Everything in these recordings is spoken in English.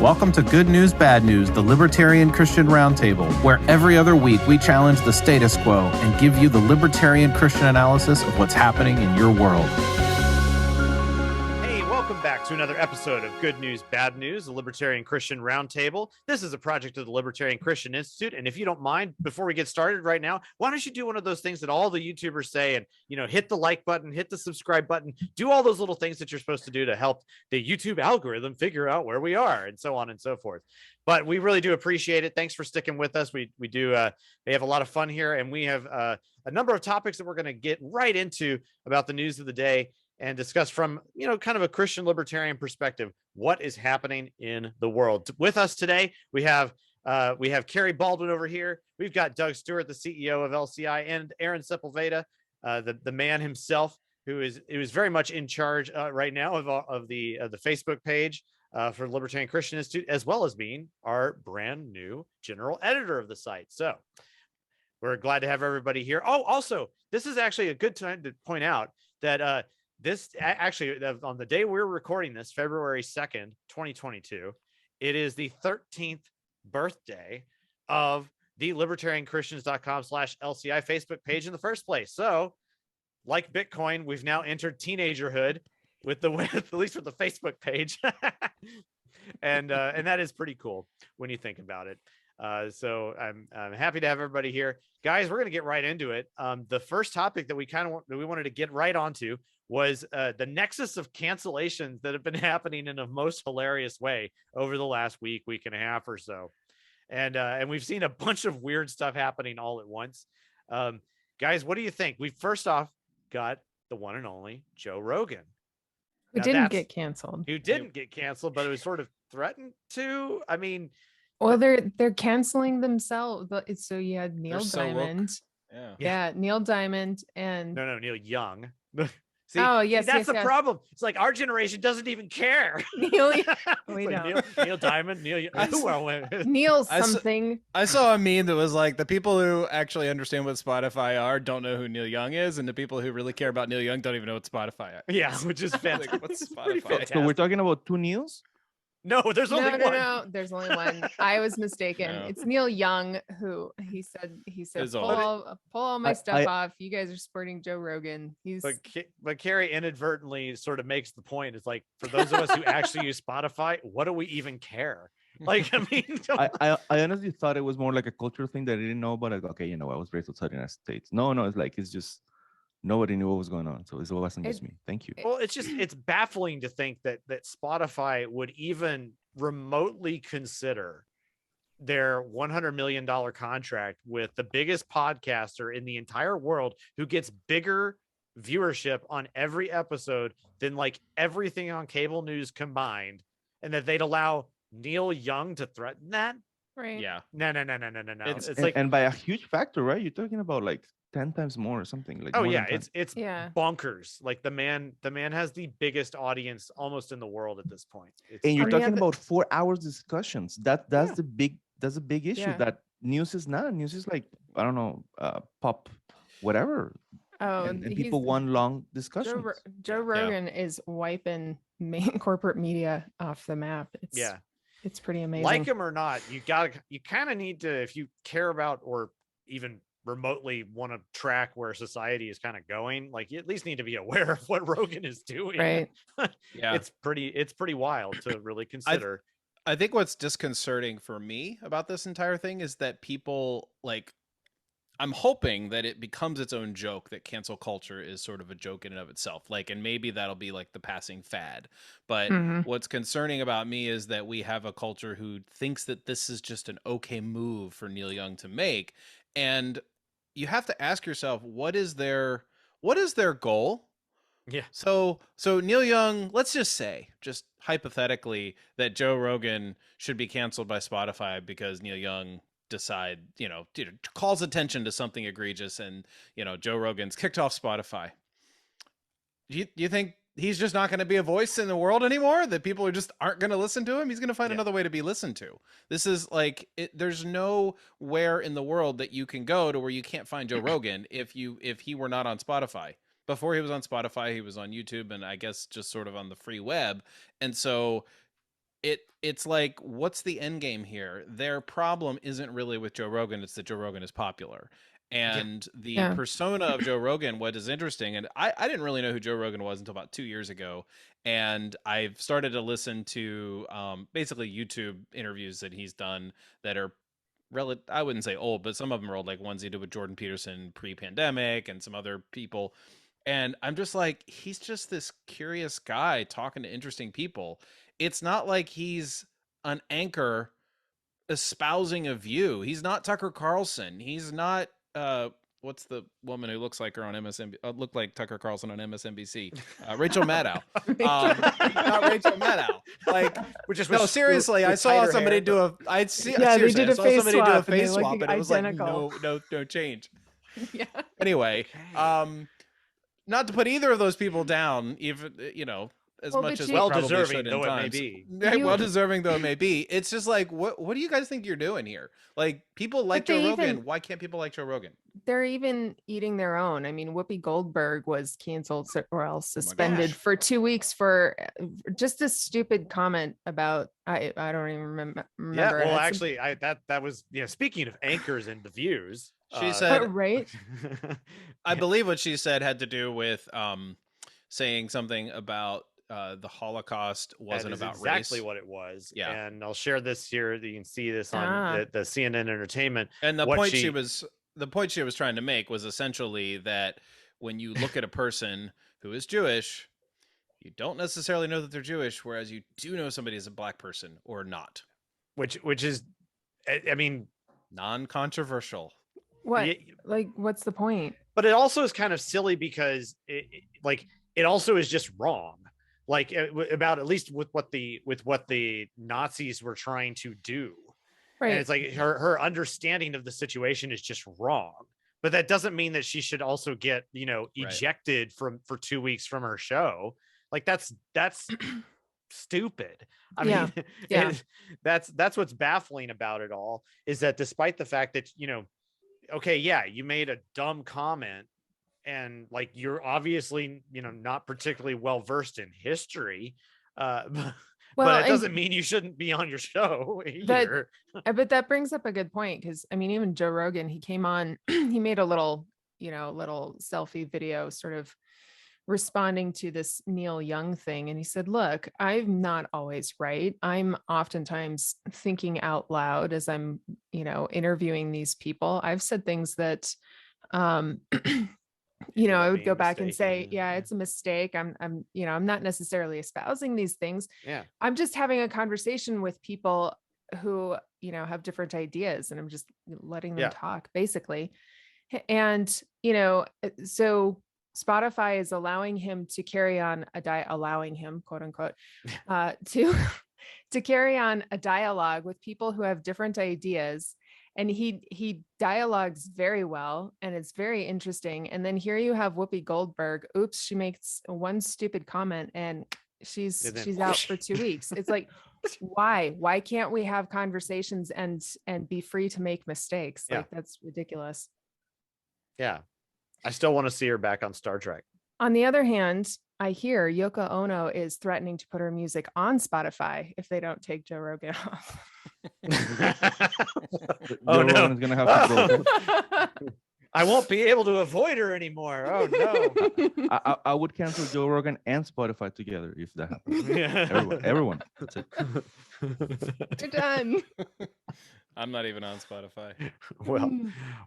Welcome to Good News, Bad News, the Libertarian Christian Roundtable, where every other week we challenge the status quo and give you the libertarian Christian analysis of what's happening in your world. Hey, welcome back to another episode of Good News, Bad News, the Libertarian Christian Roundtable. This is a project of the Libertarian Christian Institute, and if you don't mind, before we get started right now, why don't you do one of those things that all the YouTubers say and, hit the like button, hit the subscribe button, do all those little things that you're supposed to do to help the YouTube algorithm figure out where we are, and so on and so forth. But we really do appreciate it. Thanks for sticking with us. We have a lot of fun here, and we have a number of topics that we're going to get right into about the news of the day and discuss from, kind of a Christian libertarian perspective, what is happening in the world. With us today, we have Carrie Baldwin over here. We've got Doug Stewart, the CEO of LCI, and Aaron Sepulveda, the man himself, who is very much in charge right now of the Facebook page for Libertarian Christian Institute, as well as being our brand new general editor of the site. So we're glad to have everybody here. Oh, also, this is actually a good time to point out that this actually, on the day we're recording this, February 2nd, 2022, it is the 13th birthday of the libertarianchristians.com/LCI Facebook page in the first place. So, like Bitcoin, we've now entered teenagerhood at least with the Facebook page. and that is pretty cool when you think about it. So I'm happy to have everybody here. Guys, we're going to get right into it. The first topic that we wanted to get right onto was the nexus of cancellations that have been happening in a most hilarious way over the last week and a half or so. And we've seen a bunch of weird stuff happening all at once. Guys, what do you think? We first off got the one and only Joe Rogan. Who didn't get canceled. Who didn't get canceled, but it was sort of threatened to. I mean, well, they're canceling themselves. But so you had Neil Diamond. Yeah, Neil Diamond and no, Neil Young. See, that's the problem. It's like our generation doesn't even care. Neil Diamond, Neil something. I saw a meme that was like, the people who actually understand what Spotify are don't know who Neil Young is, and the people who really care about Neil Young don't even know what Spotify is. Yeah, which is fantastic. Like, what's Spotify? So we're talking about two Neils? No, there's only one. No, there's only one. I was mistaken. No. It's Neil Young, who he said pull all my stuff off. You guys are supporting Joe Rogan. But Carrie inadvertently sort of makes the point. It's like, for those of us who actually use Spotify, what do we even care? Like, I mean, I honestly thought it was more like a cultural thing that I didn't know about. Like, okay, I was raised outside the United States. No, it's just nobody knew what was going on, so it wasn't just me. Thank you. Well, it's baffling to think that Spotify would even remotely consider their $100 million contract with the biggest podcaster in the entire world, who gets bigger viewership on every episode than like everything on cable news combined, and that they'd allow Neil Young to threaten that. Right. Yeah. No. It's like, and by a huge factor, right? You're talking about like 10 times more or something. Like, it's bonkers. Like the man has the biggest audience almost in the world at this point. And you're talking about 4 hours discussions. That's the big issue. Yeah. That news is not. News is like, I don't know, pop, whatever. Oh, and people want long discussions. Joe Rogan is wiping main corporate media off the map. It's pretty amazing. Like him or not, you kind of need to, if you care about or even remotely want to track where society is kind of going, like, you at least need to be aware of what Rogan is doing. Right. Yeah. It's pretty wild to really consider. I think what's disconcerting for me about this entire thing is that people, like, I'm hoping that it becomes its own joke, that cancel culture is sort of a joke in and of itself. Like, and maybe that'll be like the passing fad. But what's concerning about me is that we have a culture who thinks that this is just an okay move for Neil Young to make. And you have to ask yourself, what is their goal? Yeah. So Neil Young, let's just say, just hypothetically, that Joe Rogan should be canceled by Spotify because Neil Young calls attention to something egregious, and Joe Rogan's kicked off Spotify. Do you think he's just not going to be a voice in the world anymore, that people just aren't going to listen to him? He's going to find another way to be listened to. This is like, there's nowhere in the world that you can go to where you can't find Joe Rogan if he were not on Spotify. Before he was on Spotify, he was on YouTube, and I guess just sort of on the free web. And so it's like, what's the end game here? Their problem isn't really with Joe Rogan, it's that Joe Rogan is popular. And the persona of Joe Rogan, what is interesting, and I didn't really know who Joe Rogan was until about 2 years ago. And I've started to listen to basically YouTube interviews that he's done that are I wouldn't say old, but some of them are old, like ones he did with Jordan Peterson pre-pandemic and some other people. And I'm just like, he's just this curious guy talking to interesting people. It's not like he's an anchor espousing a view. He's not Tucker Carlson. He's not what's the woman who looks like her on MSNBC? Looked like Tucker Carlson on MSNBC. Rachel Maddow. Not Rachel Maddow. Like, no, seriously, I saw somebody do a. They did a face swap, and it was like no change. Yeah. Anyway, not to put either of those people down, even as much as well-deserving though it may be. Well-deserving though it may be. It's just like, what do you guys think you're doing here? Like, people like Joe Rogan. Why can't people like Joe Rogan? They're even eating their own. I mean, Whoopi Goldberg was canceled or else suspended for 2 weeks for just a stupid comment about I don't even remember. Yeah, well, actually, that was speaking of anchors and the views. She said, right. I believe what she said had to do with saying something about the Holocaust wasn't about exactly race. what it was. Yeah. And I'll share this here. You can see this on the CNN Entertainment. And the point she was trying to make was essentially that when you look at a person who is Jewish, you don't necessarily know that they're Jewish, whereas you do know somebody is a black person or not. Which is, I mean, non-controversial. What? Like, what's the point? But it also is kind of silly because it also is just wrong. Like, about at least with what the Nazis were trying to do. Right. And it's like her understanding of the situation is just wrong. But that doesn't mean that she should also get, ejected for 2 weeks from her show. Like, that's stupid. I mean, that's what's baffling about it all, is that despite the fact that, okay, yeah, you made a dumb comment, and like, you're obviously, not particularly well versed in history, but it doesn't mean you shouldn't be on your show either. But that brings up a good point, because I mean, even Joe Rogan, he came on, he made a little selfie video sort of responding to this Neil Young thing. And he said, look, I'm not always right. I'm oftentimes thinking out loud as I'm, interviewing these people. I've said things that, I would go back and say, yeah, it's a mistake. I'm not necessarily espousing these things. Yeah. I'm just having a conversation with people who, have different ideas, and I'm just letting them talk, basically. And, so Spotify is allowing him to carry on allowing him, quote unquote, to carry on a dialogue with people who have different ideas. And he dialogues very well, and it's very interesting. And then here you have Whoopi Goldberg. Oops, she makes one stupid comment and she's out for 2 weeks. It's like, why can't we have conversations and be free to make mistakes? Like, that's ridiculous. Yeah. I still want to see her back on Star Trek. On the other hand, I hear Yoko Ono is threatening to put her music on Spotify if they don't take Joe Rogan off. Oh, no. Gonna have to go. I won't be able to avoid her anymore. Oh, no. I would cancel Joe Rogan and Spotify together if that happens. Yeah. Everyone. That's it. You're done. I'm not even on Spotify. Well,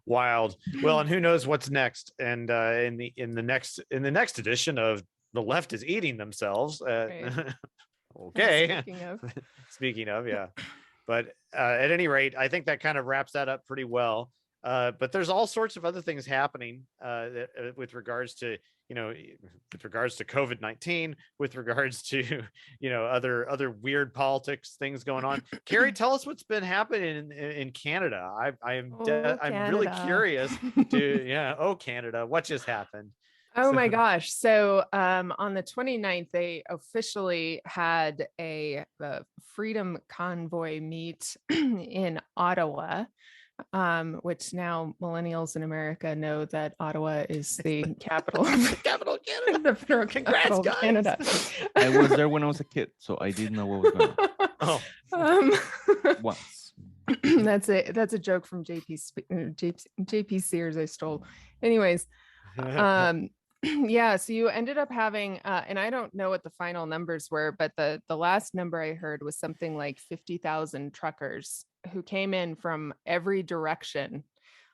wild. Well, and who knows what's next? And in the next edition of The Left is Eating Themselves. Right. Okay. Speaking of, yeah. But at any rate, I think that kind of wraps that up pretty well. But there's all sorts of other things happening with regards to COVID-19, with regards to other weird politics things going on. Carrie, tell us what's been happening in Canada. I'm really curious to Canada, what just happened? Oh my gosh. So on the 29th, they officially had a Freedom Convoy meet in Ottawa, which now millennials in America know that Ottawa is the capital of Canada. The federal capital of Canada. I was there when I was a kid, so I didn't know what was going on. Oh. Um, Once. that's a joke from JP Sears I stole. Anyways, yeah, so you ended up having and I don't know what the final numbers were, but the last number I heard was something like 50,000 truckers who came in from every direction,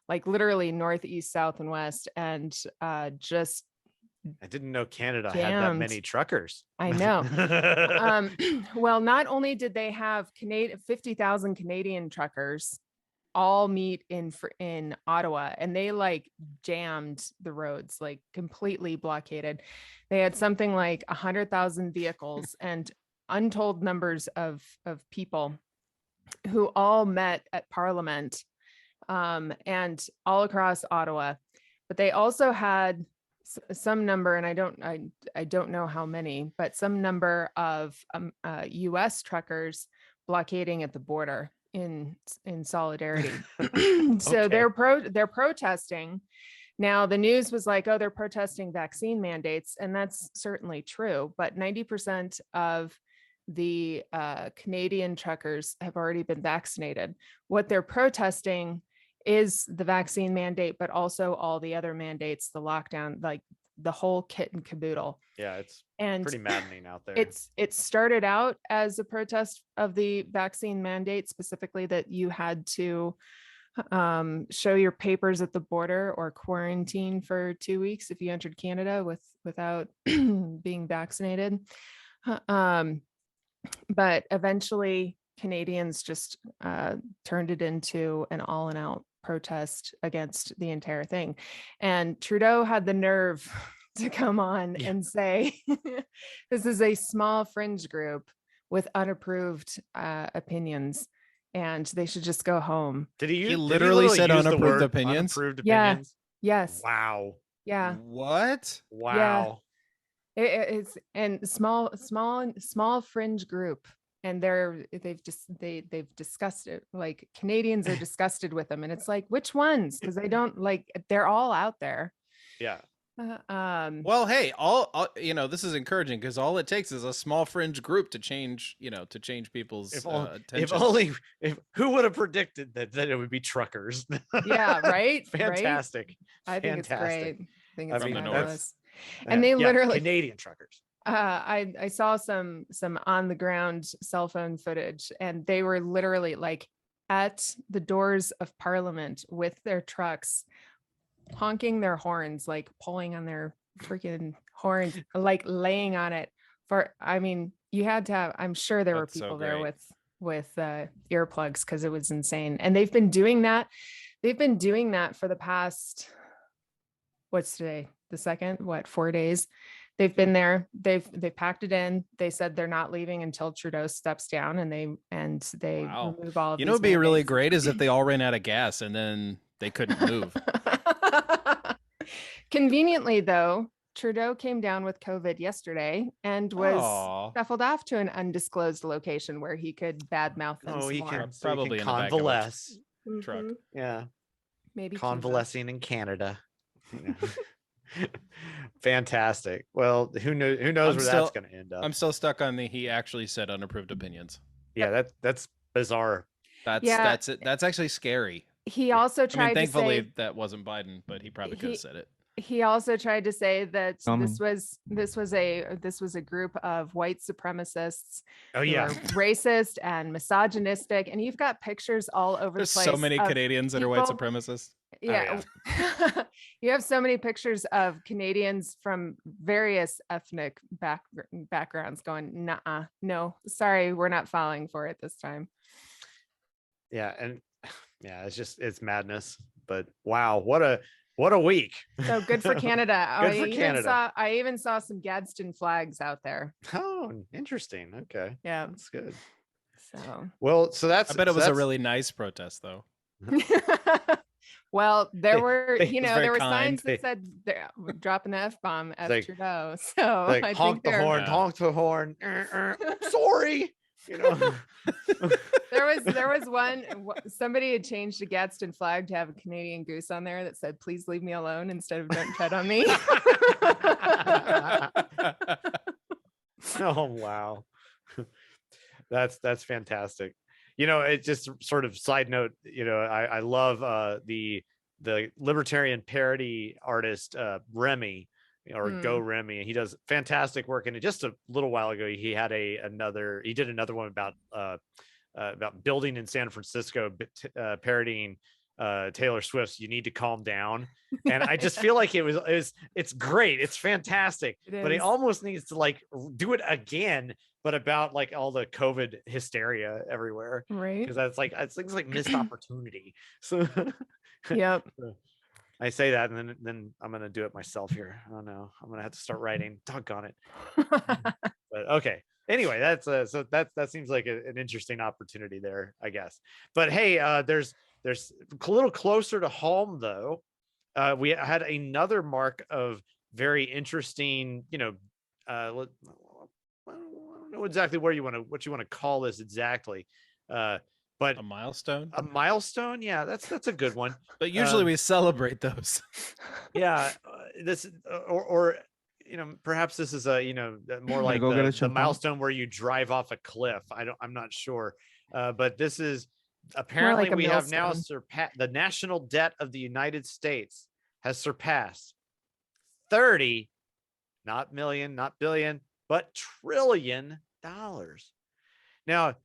like literally north, east, south, and west, and just I didn't know Canada had that jammed. many truckers. I know. Well, not only did they have 50,000 Canadian truckers all meet in Ottawa, and they like jammed the roads, like completely blockaded. They had something like 100,000 vehicles and untold numbers of people who all met at Parliament and all across Ottawa. But they also had some number, and I don't know how many, but some number of U.S. truckers blockading at the border in solidarity. So Okay. they're protesting. Now the news was like, oh, they're protesting vaccine mandates, and that's certainly true. But 90% of the Canadian truckers have already been vaccinated. What they're protesting is the vaccine mandate, but also all the other mandates, the lockdown, like the whole kit and caboodle. Yeah, it's And pretty maddening out there. it started out as a protest of the vaccine mandate, specifically that you had to show your papers at the border or quarantine for 2 weeks if you entered Canada without being vaccinated. But eventually Canadians just turned it into an all and out protest against the entire thing. And Trudeau had the nerve to come on and say, this is a small fringe group with unapproved opinions, and they should just go home. Did he literally said use the unapproved word opinions? Unapproved Yeah. opinions? Yes. Wow. Yeah. What? Wow. It's and small fringe group, and they've discussed it. Like Canadians are disgusted with them, and it's like, which ones? Because they don't like, they're all out there. Yeah. Well, hey, all this is encouraging because all it takes is a small fringe group to change people's attention. If who would have predicted that it would be truckers? Yeah, right. Fantastic. Right? I think it's great. I think it's From the north. fabulous. And they literally Canadian truckers. I saw some on the ground cell phone footage, and they were literally like at the doors of Parliament with their trucks, honking their horns, like pulling on their freaking horns, like laying on it you had to have, I'm sure there were people there with earplugs, because it was insane. And they've been doing that for the past, what's today, the 2nd, 4 days. They've been there, they've packed it in. They said they're not leaving until Trudeau steps down, and they Wow. remove all of What'd be mandates. really great is if they all ran out of gas and then they couldn't move. Conveniently, though, Trudeau came down with COVID yesterday and was shuffled off to an undisclosed location where he could badmouth them. Oh, he more. can Probably in the back of a convalesce. truck. Mhm. Yeah. Maybe Convalescing in Canada. Fantastic. Well, who knows where that's going to end up. I'm still stuck on he actually said unapproved opinions. Yeah, that's bizarre. That's it. That's actually scary. He also tried thankfully to say that wasn't Biden, but he probably could have said it. he also tried to say that this was a group of white supremacists. Oh yeah, who are racist and misogynistic, and you've got pictures all over There's the place. so many Canadians that are white people- supremacists. Yeah. You have so many pictures of Canadians from various ethnic backgrounds going, nah, no, sorry, we're not falling for it this time. Yeah, and yeah, it's madness. But wow, what a week. So good for Canada. Good for Canada. I even saw some Gadsden flags out there. Oh, interesting. Okay. Yeah. That's good. So well, so that's I bet it was a really nice protest though. well, there were kind. signs that said dropping the F-bomb at like- Trudeau. So like I honk think the horn, Yeah. honk the horn. Sorry. there was somebody had changed a Gadsden flag to have a Canadian goose on there that said, "Please leave me alone," instead of "Don't tread on me." Oh wow. That's fantastic. You know, it just sort of side note, you know, I love the libertarian parody artist Remy, or Go Remy. He does fantastic work. And just a little while ago, he had he did another one about building in San Francisco, parodying Taylor Swift's "You Need to Calm Down," and I just feel like it's great, it's fantastic, but he almost needs to like do it again, but about like all the COVID hysteria everywhere, Right. because that's like it's things like missed opportunity. So Yep. I say that, and then I'm gonna do it myself here. Oh no, I'm gonna have to start writing. Doggone it. But okay. Anyway, that's so that seems like an interesting opportunity there, I guess. But hey, there's a little closer to home though. We had another mark of very interesting, you know, I don't know exactly what you want to call this exactly. But A milestone. Yeah, that's a good one. But usually we celebrate those. Yeah, this or you know, perhaps this is a, you know, more like go get a the champagne? milestone where you drive off a cliff. I'm not sure, but this is apparently a we have now millstone. surpassed the national debt of the United States has surpassed 30, not million, not billion, but $trillion. Now,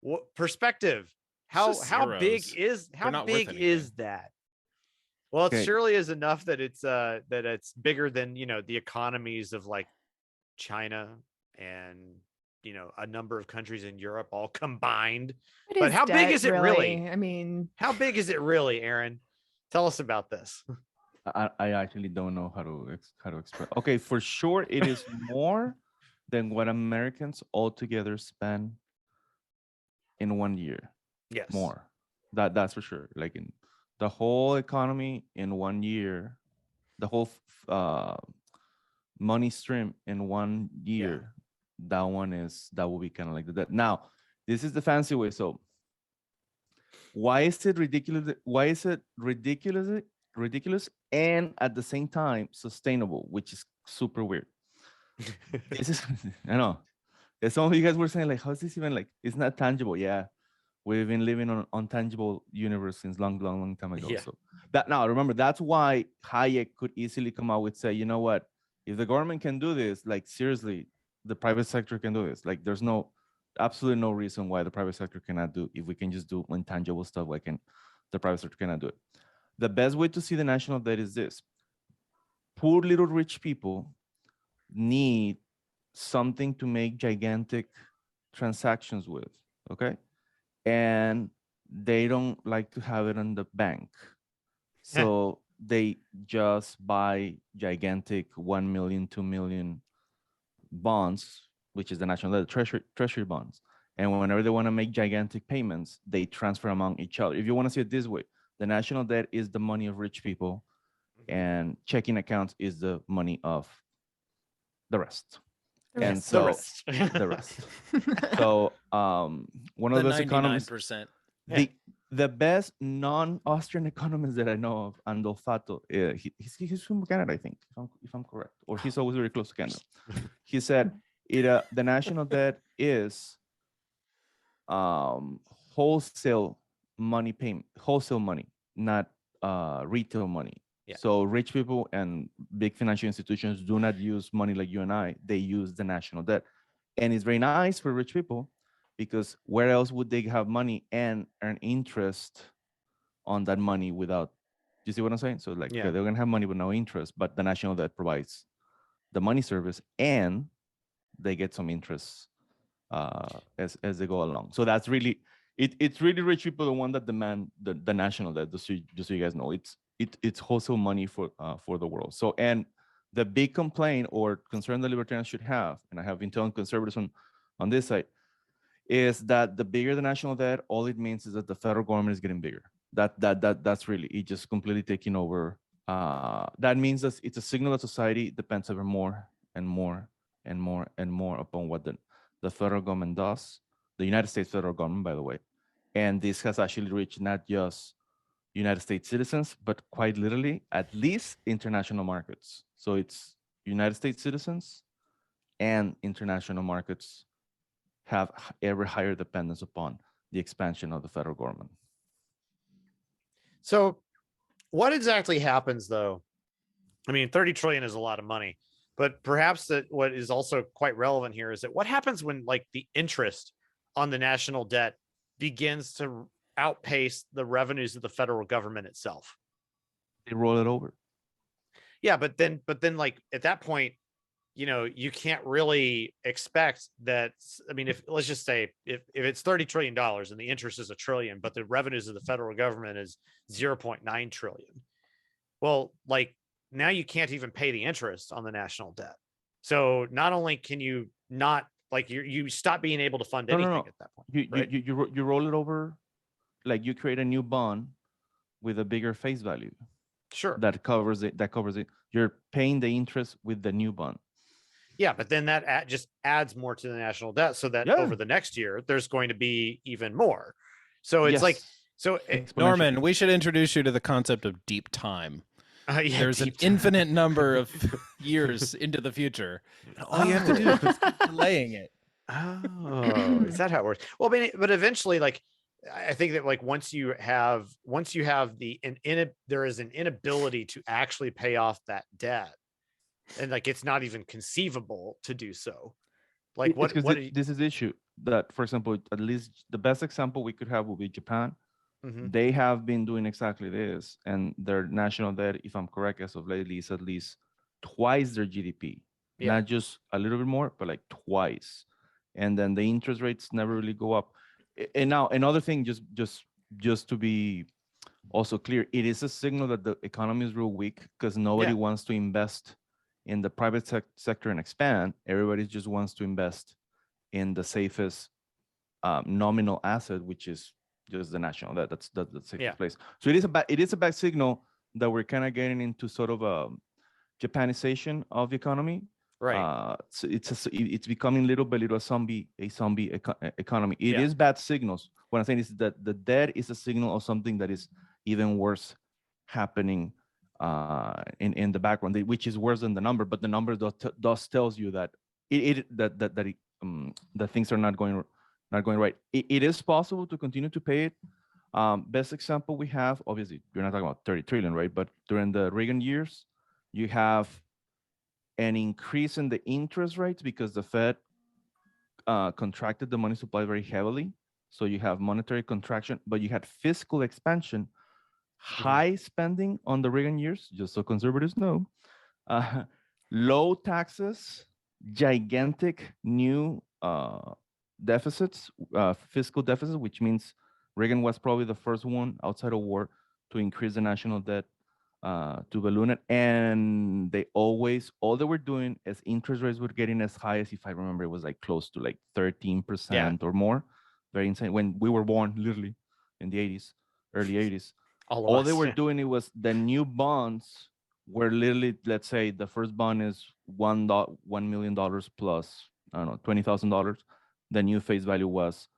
what perspective? How just big zeros. is They're not worth anything. that? Well, it Okay. surely is enough that it's bigger than, you know, the economies of like China and, you know, a number of countries in Europe all combined. What But how big debt, is it really? I mean, How big is it really, Aaron? Tell us about this. I actually don't know how to express. Okay, for sure, it is more than what Americans altogether spend in 1 year. Yes. More. That's for sure. Like in the whole economy in 1 year, the whole money stream in 1 year. That will be kind of like that. Now, this is the fancy way. So why is it ridiculous? Why is it ridiculous and at the same time sustainable, which is super weird? This is I know. And some of you guys were saying like, how is this even like? It's not tangible. Yeah, we've been living on an untangible universe since long time ago. Yeah. So that now remember, that's why Hayek could easily come out with say, you know what? If the government can do this, like seriously, the private sector can do this. Like there's absolutely no reason why the private sector cannot do. If we can just do intangible stuff, like the private sector cannot do it. The best way to see the national debt is this: poor little rich people need something to make gigantic transactions with, okay? And they don't like to have it on the bank. So they just buy gigantic 1 million, 2 million bonds, which is the national debt, treasury bonds. And whenever they want to make gigantic payments, they transfer among each other. If you want to see it this way, the national debt is the money of rich people, and checking accounts is the money of the rest. And so the rest. So one of those economists, 99%. the best non-Austrian economist that I know of, Andolfato, he's from Canada, I think, if I'm correct, or he's always very close to Canada. He said the national debt is wholesale money payment, wholesale money, not retail money. Yeah. So rich people and big financial institutions do not use money like you and I. They use the national debt. And it's very nice for rich people, because where else would they have money and earn interest on that money without, you see what I'm saying? So like, okay, they're gonna have money with no interest, but the national debt provides the money service and they get some interest as they go along. So that's really, it's really rich people, the one that demand the national debt, just so you guys know. It's wholesale money for the world. So, and the big complaint or concern the libertarians should have, and I have been telling conservatives on this side, is that the bigger the national debt, all it means is that the federal government is getting bigger. That's really it, just completely taking over. That means that it's a signal that society depends ever more and more and more and more upon what the federal government does, the United States federal government, by the way. And this has actually reached not just United States citizens, but quite literally, at least international markets. So it's United States citizens and international markets have ever higher dependence upon the expansion of the federal government. So what exactly happens though? I mean, 30 trillion is a lot of money, but perhaps that what is also quite relevant here is that what happens when like the interest on the national debt begins to outpace the revenues of the federal government itself? They roll it over. Yeah, but then like at that point, you can't really expect that. I mean, if let's just say if it's $30 trillion and the interest is $1 trillion, but the revenues of the federal government is 0.9 trillion. Well, like now you can't even pay the interest on the national debt. So not only can you not like you stop being able to fund anything at that point. Right? You roll it over, like you create a new bond with a bigger face value. Sure. That covers it. You're paying the interest with the new bond. Yeah, but then that just adds more to the national debt, so that over the next year there's going to be even more. So it's Norman, we should introduce you to the concept of deep time. There's an infinite number of years into the future. All you have to do is just keep delaying it. Oh, is that how it works? Well, I mean, but eventually, like, I think that like once you have there is an inability to actually pay off that debt, and like it's not even conceivable to do so. Like this is the issue that, for example, at least the best example we could have would be Japan. Mm-hmm. They have been doing exactly this, and their national debt, if I'm correct, as of lately, is at least twice their GDP. Yeah. Not just a little bit more, but like twice. And then the interest rates never really go up. And now another thing, just to be also clear, it is a signal that the economy is real weak because nobody wants to invest in the private sector and expand. Everybody just wants to invest in the safest nominal asset, which is just the national debt. That's the safest place. So it is a bad signal that we're kind of getting into sort of a Japanization of the economy. Right. So it's becoming little by little a zombie economy. It is bad signals. What I'm saying is that the debt is a signal of something that is even worse happening in the background, which is worse than the number. But the number does tells you that that things are not going right. It is possible to continue to pay it. Best example we have, obviously, you're not talking about 30 trillion, right? But during the Reagan years, you have an increase in the interest rates because the Fed contracted the money supply very heavily. So you have monetary contraction, but you had fiscal expansion, high spending on the Reagan years, just so conservatives know, low taxes, gigantic new deficits, fiscal deficits, which means Reagan was probably the first one outside of war to increase the national debt to balloon it. And all they were doing as interest rates were getting as high as, if I remember, it was like close to like 13% or more. Very insane. When we were born, literally in the 80s, early 80s. All they were doing, it was the new bonds were literally, let's say the first bond is $1 million plus, I don't know, $20,000. The new face value was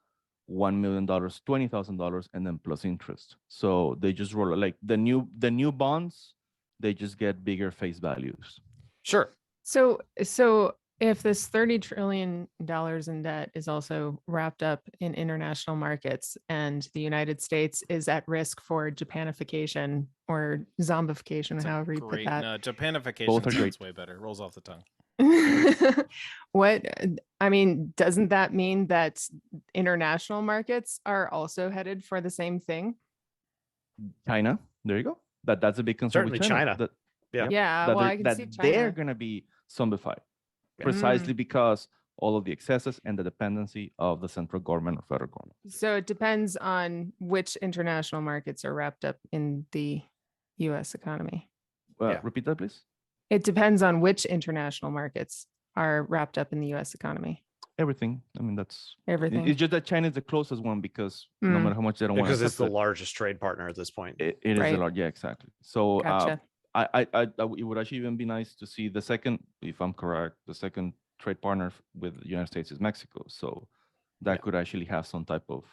$1 million, $20,000, and then plus interest. So they just roll like the new bonds, they just get bigger face values. Sure. So if this $30 trillion in debt is also wrapped up in international markets and the United States is at risk for Japanification or zombification, however you put that. No, Japanification sounds way better. Rolls off the tongue. Doesn't that mean that international markets are also headed for the same thing? China, there you go. That's a big concern. Certainly China. I can see China. They're going to be zombified precisely because all of the excesses and the dependency of the central government or federal government. So it depends on which international markets are wrapped up in the U.S. economy. Repeat that, please. It depends on which international markets are wrapped up in the U.S. economy. Everything. I mean, that's everything. It's just that China is the closest one because no matter how much they don't want to. Because it's the largest trade partner at this point. It is a lot. Yeah, exactly. So gotcha. It would actually even be nice to see the second, if I'm correct, the second trade partner with the United States is Mexico. So that could actually have some type of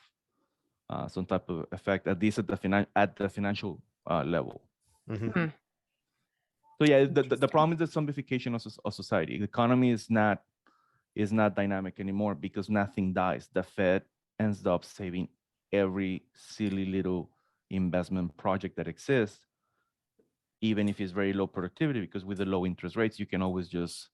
effect, at least at the financial level. Mm-hmm. So yeah, the problem is the zombification of society. The economy is not is not dynamic anymore because nothing dies. The Fed ends up saving every silly little investment project that exists, even if it's very low productivity, because with the low interest rates, you can always just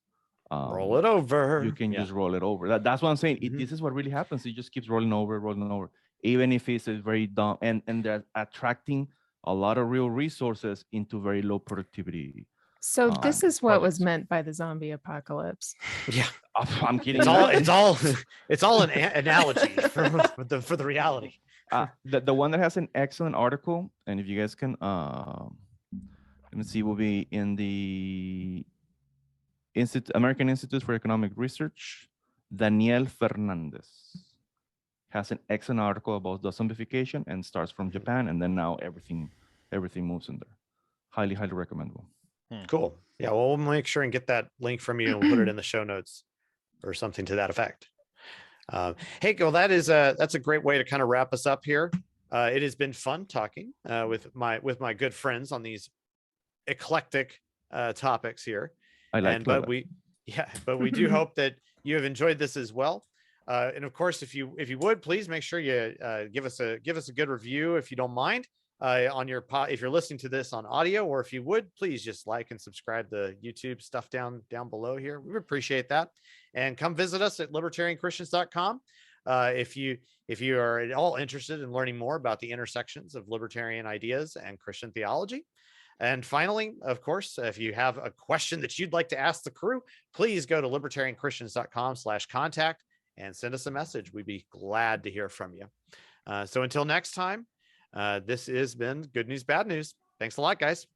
roll it over. you can just roll it over. That's what I'm saying. This is what really happens. It just keeps rolling over, even if it's a very dumb, and they're attracting a lot of real resources into very low productivity. So this is what was projects. meant by the zombie apocalypse. Yeah, I'm kidding. it's all an analogy for the reality. The one that has an excellent article, and if you guys can, let me see, will be in the American Institute for Economic Research. Daniel Fernandez has an excellent article about the zombification and starts from Japan, and then now everything moves in there. Highly recommendable. Cool. Yeah, well, we'll make sure and get that link from you and we'll put it in the show notes or something to that effect. Hey, well, that's a great way to kind of wrap us up here. It has been fun talking with my good friends on these eclectic topics here. But we do hope that you have enjoyed this as well. And of course, if you would, please make sure you give us a good review if you don't mind. On your if you're listening to this on audio, or if you would, please just like and subscribe the YouTube stuff down below here. We would appreciate that. And come visit us at libertarianchristians.com. If you are at all interested in learning more about the intersections of libertarian ideas and Christian theology. And finally, of course, if you have a question that you'd like to ask the crew, please go to libertarianchristians.com/contact and send us a message. We'd be glad to hear from you. So until next time, this has been Good News, Bad News. Thanks a lot, guys.